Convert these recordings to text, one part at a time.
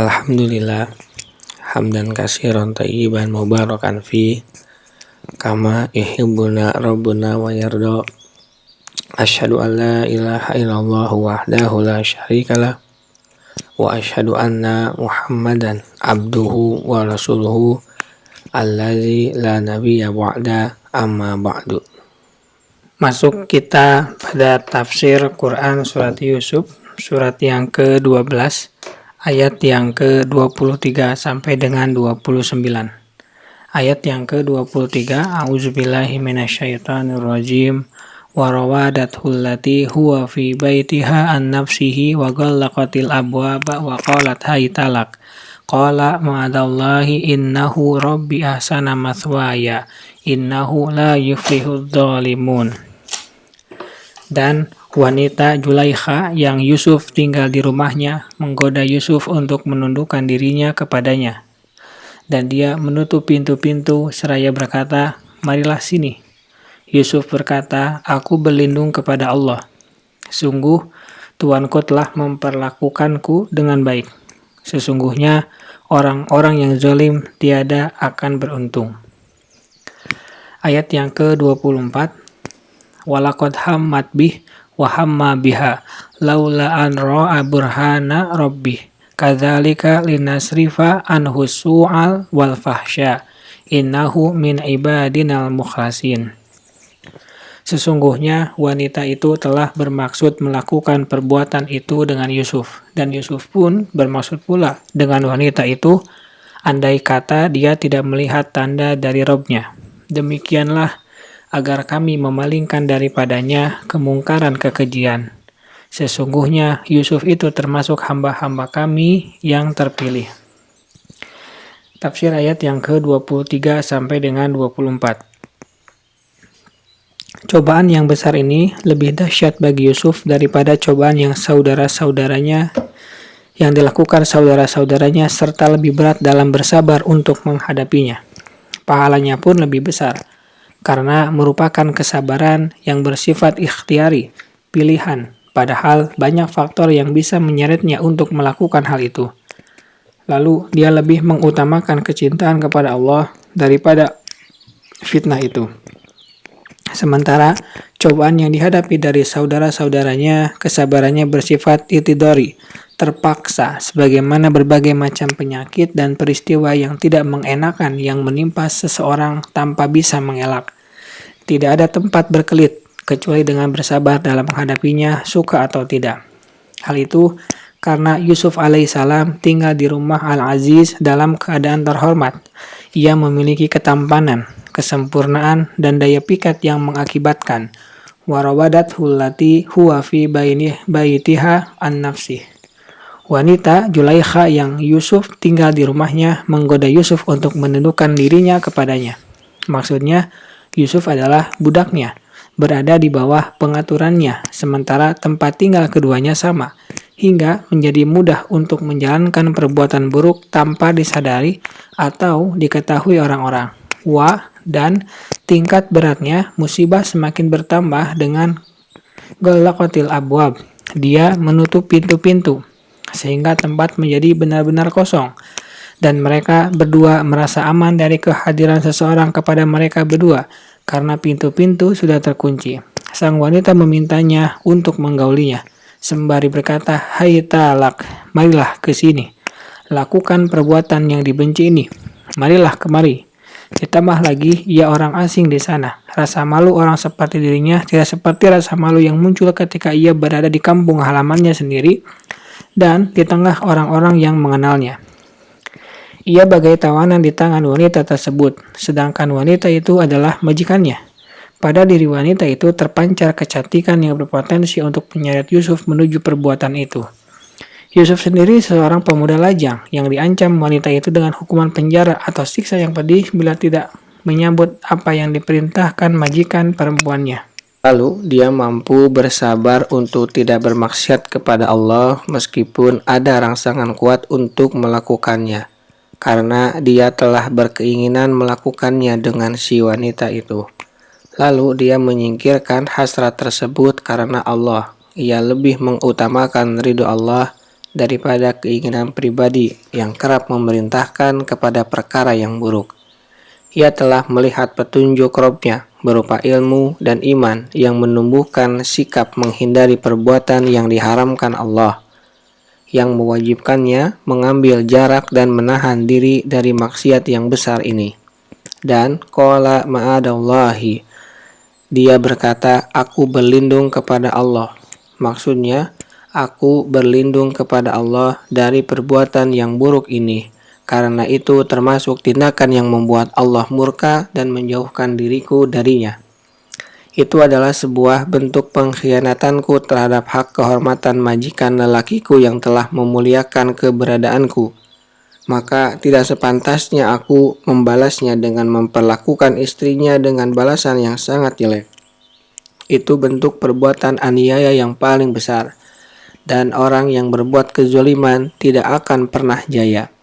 Alhamdulillah hamdan katsiran thayyiban mubarakan fi kama yuhibbuna rabbuna wa yarda. Asyhadu an la ilaha illallah wahdahu la syarikalah wa asyhadu anna Muhammadan abduhu wa rasuluhu allazi la nabiyya ba'da, amma ba'du. Masuk kita pada tafsir Quran surat Yusuf, surat yang ke-12, ayat yang ke-23 sampai dengan 29. Ayat yang ke-23, A'udzubillahi minasyaitonirrajim. Wa rawadathul lati huwa fi baitiha an nafsihi wa ghallaqatil abwaba wa qalat haytalak. Qala ma'adallahi innahu rabbi ahsana mathwaya innahu la yuflihudz dzalimun. Dan wanita Zulaikha yang Yusuf tinggal di rumahnya menggoda Yusuf untuk menundukkan dirinya kepadanya. Dan dia menutup pintu-pintu seraya berkata, "Marilah sini." Yusuf berkata, "Aku berlindung kepada Allah. Sungguh Tuanku telah memperlakukanku dengan baik. Sesungguhnya orang-orang yang zalim tiada akan beruntung." Ayat yang ke-24, walaqad hammat bih wa hamma biha laula an ra'a burhana rabbih kadzalika linasrifa anhu su'al wal fahsya innahu min ibadinal mukhlasin. Sesungguhnya wanita itu telah bermaksud melakukan perbuatan itu dengan Yusuf, dan Yusuf pun bermaksud pula dengan wanita itu, andai kata dia tidak melihat tanda dari Rabb-nya. Demikianlah agar kami memalingkan daripadanya kemungkaran kekejian. Sesungguhnya Yusuf itu termasuk hamba-hamba kami yang terpilih. Tafsir ayat yang ke-23 sampai dengan 24. Cobaan yang besar ini lebih dahsyat bagi Yusuf daripada cobaan yang dilakukan saudara-saudaranya serta lebih berat dalam bersabar untuk menghadapinya. Pahalanya pun lebih besar, karena merupakan kesabaran yang bersifat ikhtiari, pilihan, padahal banyak faktor yang bisa menyeretnya untuk melakukan hal itu. Lalu dia lebih mengutamakan kecintaan kepada Allah daripada fitnah itu. Sementara cobaan yang dihadapi dari saudara-saudaranya, kesabarannya bersifat itidori, terpaksa, sebagaimana berbagai macam penyakit dan peristiwa yang tidak mengenakan yang menimpa seseorang tanpa bisa mengelak. Tidak ada tempat berkelit, kecuali dengan bersabar dalam menghadapinya, suka atau tidak. Hal itu karena Yusuf alaihissalam tinggal di rumah Al-Aziz dalam keadaan terhormat. Ia memiliki ketampanan, kesempurnaan, dan daya pikat yang mengakibatkan warawadathu allati huwa fi baitiha an nafsih. Wanita Zulaikha yang Yusuf tinggal di rumahnya menggoda Yusuf untuk menundukkan dirinya kepadanya. Maksudnya, Yusuf adalah budaknya, berada di bawah pengaturannya, sementara tempat tinggal keduanya sama, hingga menjadi mudah untuk menjalankan perbuatan buruk tanpa disadari atau diketahui orang-orang. Dan tingkat beratnya musibah semakin bertambah dengan ghallaqatil abwab. Dia menutup pintu-pintu, sehingga tempat menjadi benar-benar kosong, dan mereka berdua merasa aman dari kehadiran seseorang kepada mereka berdua, karena pintu-pintu sudah terkunci. Sang wanita memintanya untuk menggaulinya, sembari berkata, "Hai talak, marilah ke sini. Lakukan perbuatan yang dibenci ini. Marilah kemari." Ditambah lagi, ia orang asing di sana. Rasa malu orang seperti dirinya tidak seperti rasa malu yang muncul ketika ia berada di kampung halamannya sendiri dan di tengah orang-orang yang mengenalnya. Ia bagai tawanan di tangan wanita tersebut, sedangkan wanita itu adalah majikannya. Pada diri wanita itu terpancar kecantikan yang berpotensi untuk menyeret Yusuf menuju perbuatan itu. Yusuf sendiri seorang pemuda lajang yang diancam wanita itu dengan hukuman penjara atau siksa yang pedih bila tidak menyambut apa yang diperintahkan majikan perempuannya. Lalu dia mampu bersabar untuk tidak bermaksiat kepada Allah meskipun ada rangsangan kuat untuk melakukannya, karena dia telah berkeinginan melakukannya dengan si wanita itu. Lalu dia menyingkirkan hasrat tersebut karena Allah. Ia lebih mengutamakan ridho Allah daripada keinginan pribadi yang kerap memerintahkan kepada perkara yang buruk. Ia telah melihat petunjuk Rabb-Nya berupa ilmu dan iman yang menumbuhkan sikap menghindari perbuatan yang diharamkan Allah, yang mewajibkannya mengambil jarak dan menahan diri dari maksiat yang besar ini. Dan qala ma'adallahi, dia berkata, aku berlindung kepada Allah. Maksudnya, aku berlindung kepada Allah dari perbuatan yang buruk ini, karena itu termasuk tindakan yang membuat Allah murka dan menjauhkan diriku darinya. Itu adalah sebuah bentuk pengkhianatanku terhadap hak kehormatan majikan lelakiku yang telah memuliakan keberadaanku. Maka tidak sepantasnya aku membalasnya dengan memperlakukan istrinya dengan balasan yang sangat jelek. Itu bentuk perbuatan aniaya yang paling besar, dan orang yang berbuat kezaliman tidak akan pernah jaya.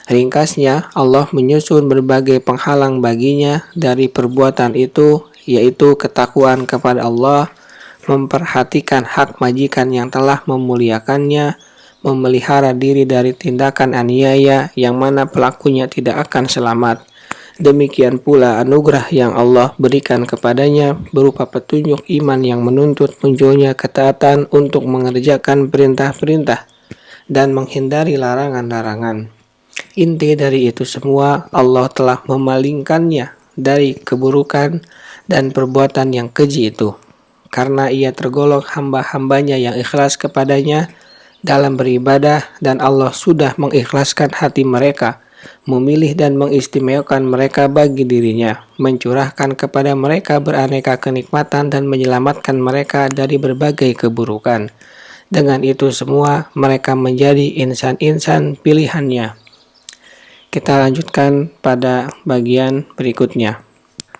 Ringkasnya, Allah menyusun berbagai penghalang baginya dari perbuatan itu, yaitu ketakwaan kepada Allah, memperhatikan hak majikan yang telah memuliakannya, memelihara diri dari tindakan aniaya yang mana pelakunya tidak akan selamat. Demikian pula anugerah yang Allah berikan kepadanya berupa petunjuk iman yang menuntut munculnya ketaatan untuk mengerjakan perintah-perintah dan menghindari larangan-larangan. Inti dari itu semua, Allah telah memalingkannya dari keburukan dan perbuatan yang keji itu, karena ia tergolong hamba-hambanya yang ikhlas kepadanya dalam beribadah, dan Allah sudah mengikhlaskan hati mereka, memilih dan mengistimewakan mereka bagi dirinya, mencurahkan kepada mereka beraneka kenikmatan dan menyelamatkan mereka dari berbagai keburukan. Dengan itu semua, mereka menjadi insan-insan pilihannya. Kita lanjutkan pada bagian berikutnya.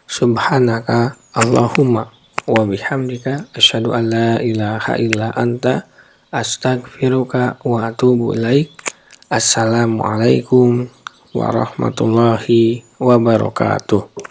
Subhanaka Allahumma wa bihamdika asyhadu an la ilaha illa anta astaghfiruka wa atubu ilaik. Assalamualaikum warahmatullahi wabarakatuh.